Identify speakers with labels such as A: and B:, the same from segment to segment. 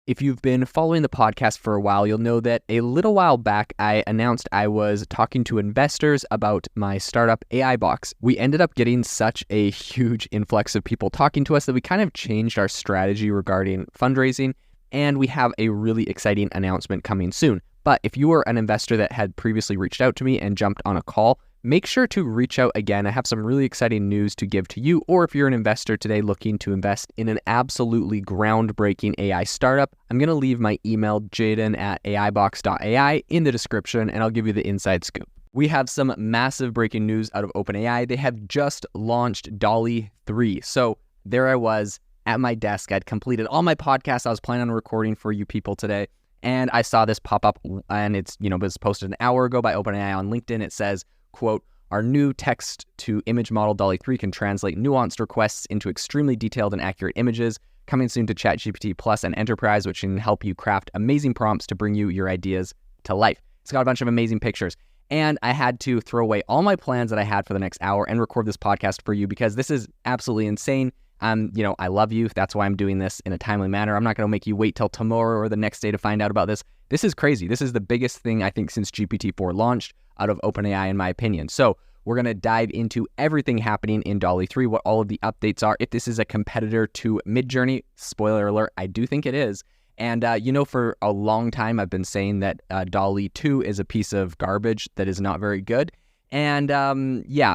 A: If you've been following the podcast for a while, you'll know that a little while back, I announced I was talking to investors about my startup AI Box. We ended up getting such a huge influx of people talking to us that we kind of changed our strategy regarding fundraising, and we have a really exciting announcement coming soon. But if you were an investor that had previously reached out to me and jumped on a call, make sure to reach out again. I have some really exciting news to give to you, or if you're an investor today looking to invest in an absolutely groundbreaking AI startup, I'm going to leave my email, jaden@aibox.ai, in the description, and I'll give you the inside scoop. We have some massive breaking news out of OpenAI. They have just launched DALL-E 3. So there I was at my desk. I'd completed all my podcasts I was planning on recording for you people today, and I saw this pop up, and it was posted an hour ago by OpenAI on LinkedIn. It says, quote, "Our new text-to-image model DALL-E 3 can translate nuanced requests into extremely detailed and accurate images, coming soon to ChatGPT Plus and Enterprise, which can help you craft amazing prompts to bring you your ideas to life." It's got a bunch of amazing pictures. And I had to throw away all my plans that I had for the next hour and record this podcast for you because this is absolutely insane. I love you. That's why I'm doing this in a timely manner. I'm not going to make you wait till tomorrow or the next day to find out about this. This is crazy. This is the biggest thing, I think, since GPT-4 launched out of OpenAI, in my opinion. So we're going to dive into everything happening in DALL-E 3, what all of the updates are, if this is a competitor to Midjourney. Spoiler alert, I do think it is. And, for a long time, I've been saying that DALL-E 2 is a piece of garbage that is not very good. And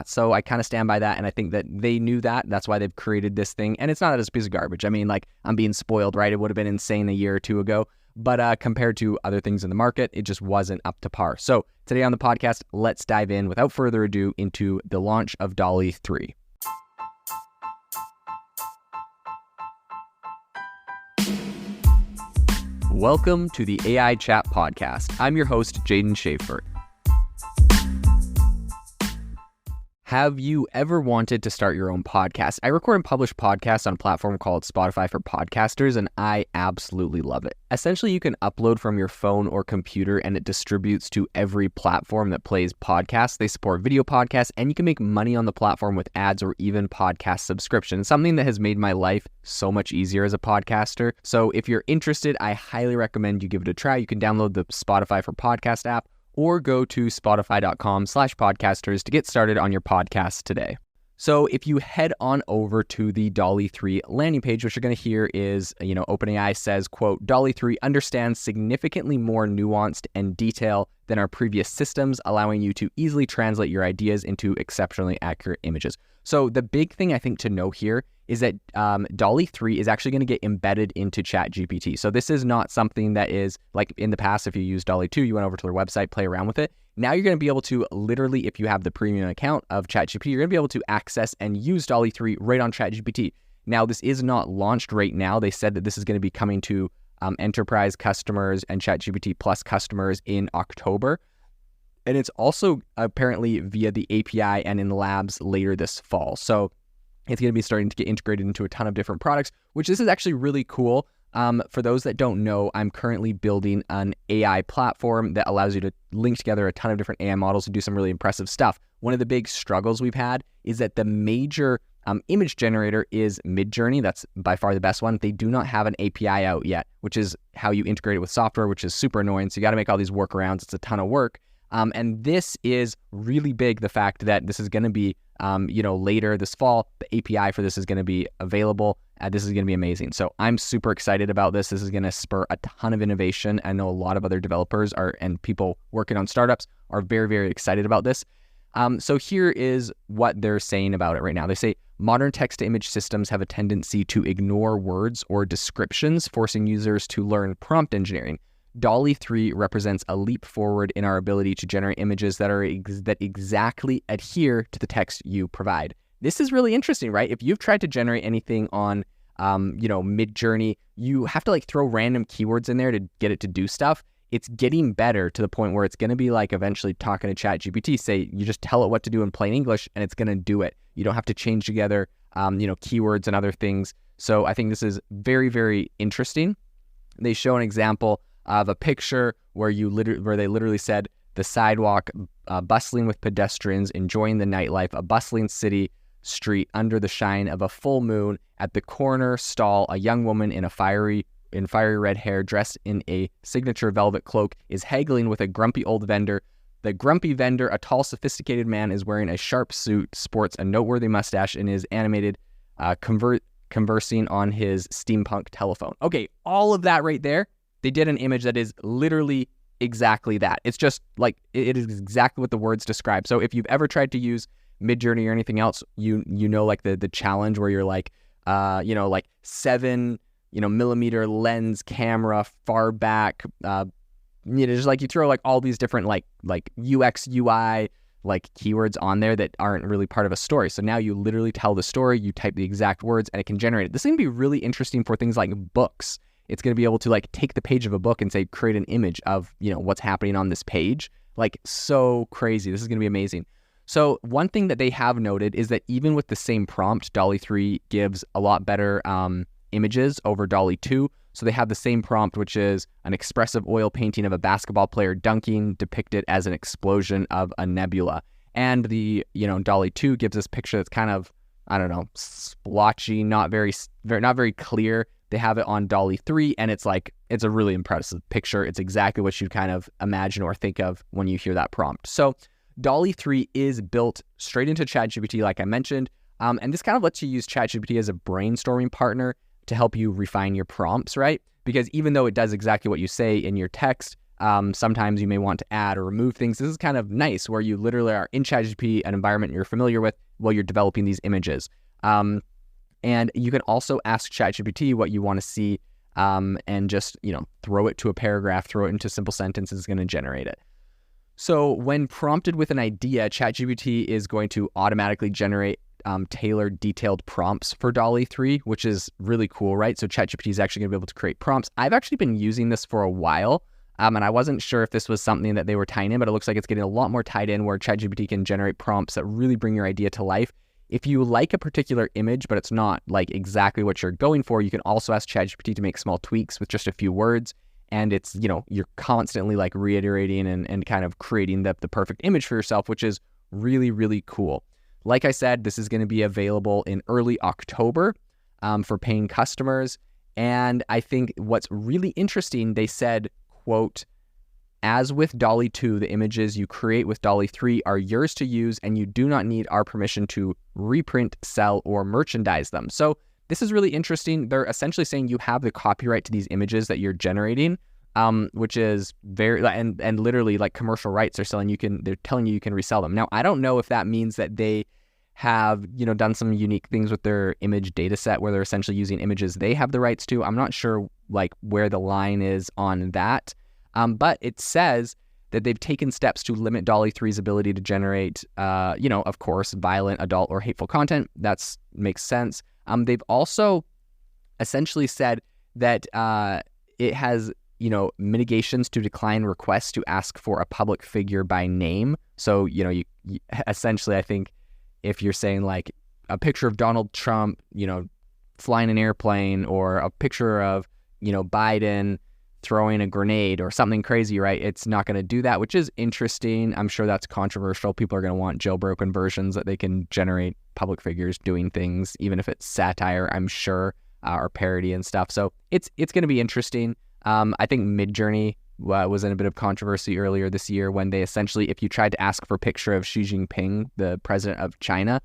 A: so I kind of stand by that. And I think that they knew that. That's why they've created this thing. And it's not that it's a piece of garbage. I mean, I'm being spoiled, right? It would have been insane a year or two ago. But compared to other things in the market, it just wasn't up to par. So today on the podcast, let's dive in without further ado into the launch of DALL-E 3. Welcome to the AI Chat Podcast. I'm your host, Jaden Schaefer. Have you ever wanted to start your own podcast? I record and publish podcasts on a platform called Spotify for Podcasters, and I absolutely love it. Essentially, you can upload from your phone or computer, and it distributes to every platform that plays podcasts. They support video podcasts, and you can make money on the platform with ads or even podcast subscriptions, something that has made my life so much easier as a podcaster. So if you're interested, I highly recommend you give it a try. You can download the Spotify for Podcast app, or go to spotify.com/podcasters to get started on your podcast today. So if you head on over to the DALL-E 3 landing page, what you're going to hear is, OpenAI says, quote, "DALL-E 3 understands significantly more nuanced and detail than our previous systems, allowing you to easily translate your ideas into exceptionally accurate images." So the big thing I think to know here is that DALL-E 3 is actually going to get embedded into ChatGPT. So this is not something that is like in the past, if you use DALL-E 2, you went over to their website, play around with it. Now you're going to be able to literally, if you have the premium account of ChatGPT, you're going to be able to access and use DALL-E 3 right on ChatGPT. Now, this is not launched right now. They said that this is going to be coming to enterprise customers and ChatGPT Plus customers in October. And it's also apparently via the API and in the labs later this fall. So it's going to be starting to get integrated into a ton of different products, which this is actually really cool. For those that don't know, I'm currently building an AI platform that allows you to link together a ton of different AI models to do some really impressive stuff. One of the big struggles we've had is that the major image generator is Midjourney. That's by far the best one. They do not have an API out yet, which is how you integrate it with software, which is super annoying. So you got to make all these workarounds. It's a ton of work. And this is really big, the fact that this is going to be, later this fall. The API for this is going to be available. This is going to be amazing. So I'm super excited about this. This is going to spur a ton of innovation. I know a lot of other developers and people working on startups are very, very excited about this. So here is what they're saying about it right now. They say, modern text-to-image systems have a tendency to ignore words or descriptions, forcing users to learn prompt engineering. DALL-E 3 represents a leap forward in our ability to generate images that exactly adhere to the text you provide. This is really interesting, right? If you've tried to generate anything on, Midjourney, you have to throw random keywords in there to get it to do stuff. It's getting better to the point where it's going to be eventually talking to ChatGPT. Say you just tell it what to do in plain English, and it's going to do it. You don't have to change together, keywords and other things. So I think this is very, very interesting. They show an example of a picture where they literally said the sidewalk bustling with pedestrians enjoying the nightlife, a bustling city street under the shine of a full moon. At the corner stall, a young woman in a fiery in fiery red hair, dressed in a signature velvet cloak, is haggling with a grumpy old vendor. The grumpy vendor, a tall, sophisticated man, is wearing a sharp suit, sports a noteworthy mustache, and is animated, conversing on his steampunk telephone. Okay, all of that right there, they did an image that is literally exactly that. It's just like, it is exactly what the words describe. So if you've ever tried to use Midjourney or anything else, you know, like the challenge where you're like, like 7 millimeter lens camera far back, just like you throw like all these different like UX UI like keywords on there that aren't really part of a story. So now you literally tell the story, you type the exact words, and it can generate it. This is going to be really interesting for things like books. It's going to be able to like take the page of a book and say, create an image of, what's happening on this page. Like, so crazy. This is going to be amazing. So one thing that they have noted is that even with the same prompt, DALL-E 3 gives a lot better images over DALL-E 2. So they have the same prompt, which is an expressive oil painting of a basketball player dunking, depicted as an explosion of a nebula. And the, DALL-E 2 gives this picture that's kind of, I don't know, splotchy, not very clear. They have it on DALL-E 3, and it's a really impressive picture. It's exactly what you'd kind of imagine or think of when you hear that prompt. So DALL-E 3 is built straight into ChatGPT, like I mentioned, and this kind of lets you use ChatGPT as a brainstorming partner to help you refine your prompts, right? Because even though it does exactly what you say in your text, sometimes you may want to add or remove things. This is kind of nice, where you literally are in ChatGPT, an environment you're familiar with, while you're developing these images. And you can also ask ChatGPT what you want to see, and just, throw it to a paragraph, throw it into simple sentences, it's going to generate it. So when prompted with an idea, ChatGPT is going to automatically generate tailored, detailed prompts for DALL-E 3, which is really cool, right? So ChatGPT is actually going to be able to create prompts. I've actually been using this for a while, and I wasn't sure if this was something that they were tying in, but it looks like it's getting a lot more tied in, where ChatGPT can generate prompts that really bring your idea to life. If you like a particular image, but it's not like exactly what you're going for, you can also ask ChatGPT to make small tweaks with just a few words. And it's, you're constantly like reiterating and kind of creating the perfect image for yourself, which is really, really cool. Like I said, this is going to be available in early October for paying customers. And I think what's really interesting, they said, quote, "As with DALL-E 2, the images you create with DALL-E 3 are yours to use, and you do not need our permission to reprint, sell, or merchandise them." So this is really interesting. They're essentially saying you have the copyright to these images that you're generating, which is very, and literally like commercial rights are selling. They're telling you can resell them. Now, I don't know if that means that they have, done some unique things with their image data set where they're essentially using images they have the rights to. I'm not sure like where the line is on that. But it says that they've taken steps to limit DALL-E 3's ability to generate, of course, violent, adult, or hateful content. That makes sense. They've also essentially said that it has, mitigations to decline requests to ask for a public figure by name. So, you essentially, I think if you're saying like a picture of Donald Trump, flying an airplane, or a picture of, Biden throwing a grenade or something crazy, right? It's not going to do that, which is interesting. I'm sure that's controversial. People are going to want jailbroken versions that they can generate public figures doing things, even if it's satire, I'm sure, or parody and stuff. So it's going to be interesting. I think Midjourney was in a bit of controversy earlier this year when they essentially, if you tried to ask for a picture of Xi Jinping, the president of China,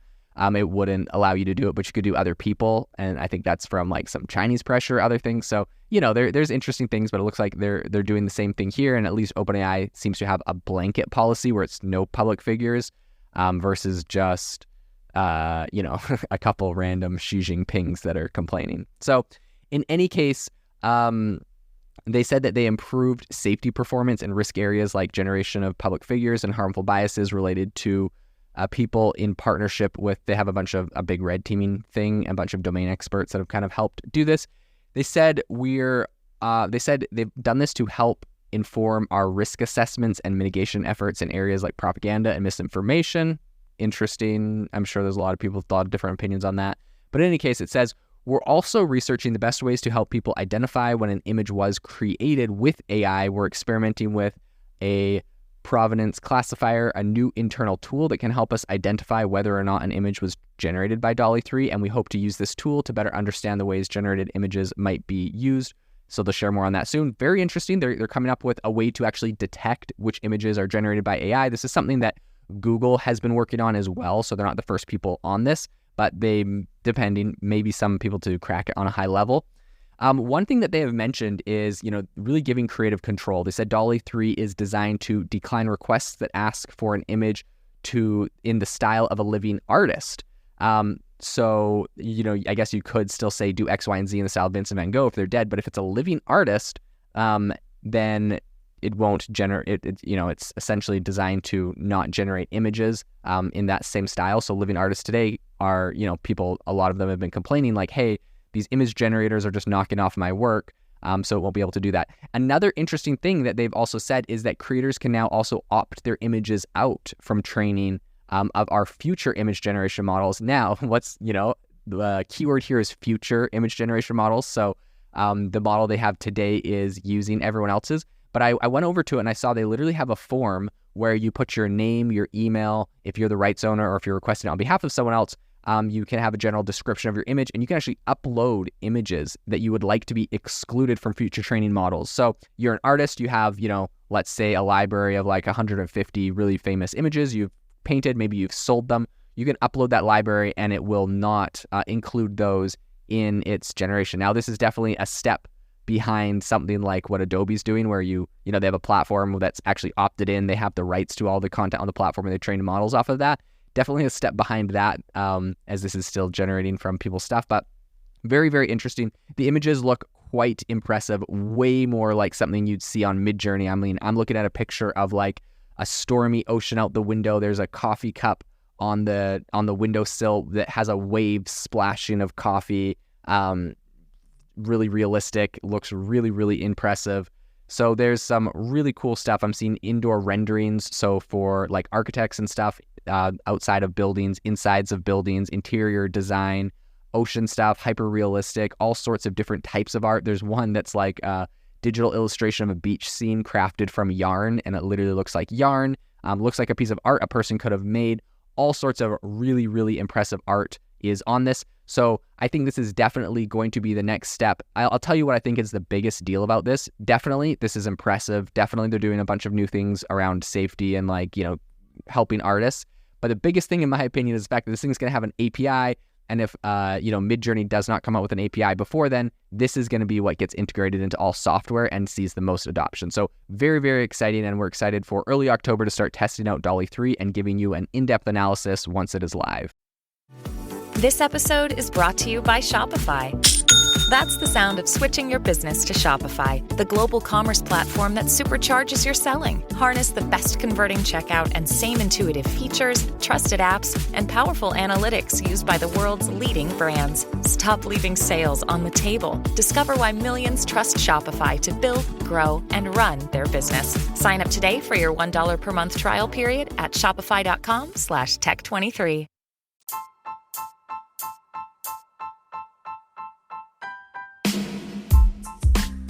A: it wouldn't allow you to do it, but you could do other people. And I think that's from like some Chinese pressure, other things. So, there's interesting things, but it looks like they're doing the same thing here. And at least OpenAI seems to have a blanket policy where it's no public figures, versus just, a couple random Xi Jinpings that are complaining. So in any case, they said that they improved safety performance in risk areas like generation of public figures and harmful biases related to people in partnership with, they have a big red teaming thing, a bunch of domain experts that have kind of helped do this. They said they've done this to help inform our risk assessments and mitigation efforts in areas like propaganda and misinformation. Interesting. I'm sure there's a lot of people who thought different opinions on that. But in any case, it says, we're also researching the best ways to help people identify when an image was created with AI. We're experimenting with a provenance classifier, a new internal tool that can help us identify whether or not an image was generated by DALL-E 3, and we hope to use this tool to better understand the ways generated images might be used So they'll share more on that soon. Very interesting. They're coming up with a way to actually detect which images are generated by AI. This is something that Google has been working on as well. So they're not the first people on this, but maybe some people to crack it on a high level. One thing that they have mentioned is, really giving creative control. They said Dalle-3 is designed to decline requests that ask for an image in the style of a living artist. So, I guess you could still say do X, Y, and Z in the style of Vincent van Gogh if they're dead. But if it's a living artist, then it won't generate it's essentially designed to not generate images in that same style. So living artists today are, a lot of them have been complaining like, hey, these image generators are just knocking off my work. So it won't be able to do that. Another interesting thing that they've also said is that creators can now also opt their images out from training of our future image generation models. Now, the keyword here is future image generation models. So the model they have today is using everyone else's. But I went over to it and I saw they literally have a form where you put your name, your email, if you're the rights owner or if you're requesting it on behalf of someone else. You can have a general description of your image, and you can actually upload images that you would like to be excluded from future training models. So you're an artist, you have, let's say a library of like 150 really famous images you've painted, maybe you've sold them. You can upload that library and it will not include those in its generation. Now, this is definitely a step behind something like what Adobe's doing, where they have a platform that's actually opted in. They have the rights to all the content on the platform and they train models off of that. Definitely a step behind that, as this is still generating from people's stuff, but very, very interesting. The images look quite impressive, way more like something you'd see on Midjourney. I mean, I'm looking at a picture of like a stormy ocean out the window. There's a coffee cup on the windowsill that has a wave splashing of coffee. Really realistic, looks really, really impressive. So there's some really cool stuff. I'm seeing indoor renderings. So for like architects and stuff, outside of buildings, insides of buildings, interior design, ocean stuff, hyper realistic, all sorts of different types of art. There's one that's like a digital illustration of a beach scene crafted from yarn, and it literally looks like yarn. Looks like a piece of art a person could have made. All sorts of really, really impressive art is on this. So I think this is definitely going to be the next step. I'll tell you what I think is the biggest deal about this. Definitely, this is impressive. Definitely, they're doing a bunch of new things around safety and helping artists. But the biggest thing, in my opinion, is the fact that this thing is going to have an API. And if, Midjourney does not come out with an API before then, this is going to be what gets integrated into all software and sees the most adoption. So very, very exciting. And we're excited for early October to start testing out Dalle-3 and giving you an in-depth analysis once it is live.
B: This episode is brought to you by Shopify. That's the sound of switching your business to Shopify, the global commerce platform that supercharges your selling. Harness the best converting checkout and same intuitive features, trusted apps, and powerful analytics used by the world's leading brands. Stop leaving sales on the table. Discover why millions trust Shopify to build, grow, and run their business. Sign up today for your $1 per month trial period at shopify.com/tech23.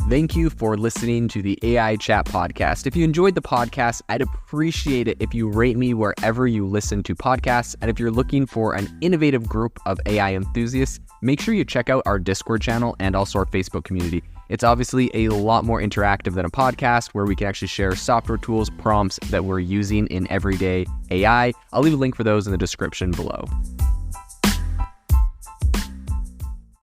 A: Thank you for listening to the AI Chat Podcast. If you enjoyed the podcast, I'd appreciate it if you rate me wherever you listen to podcasts. And if you're looking for an innovative group of AI enthusiasts, make sure you check out our Discord channel and also our Facebook community. It's obviously a lot more interactive than a podcast, where we can actually share software tools, prompts that we're using in everyday AI. I'll leave a link for those in the description below.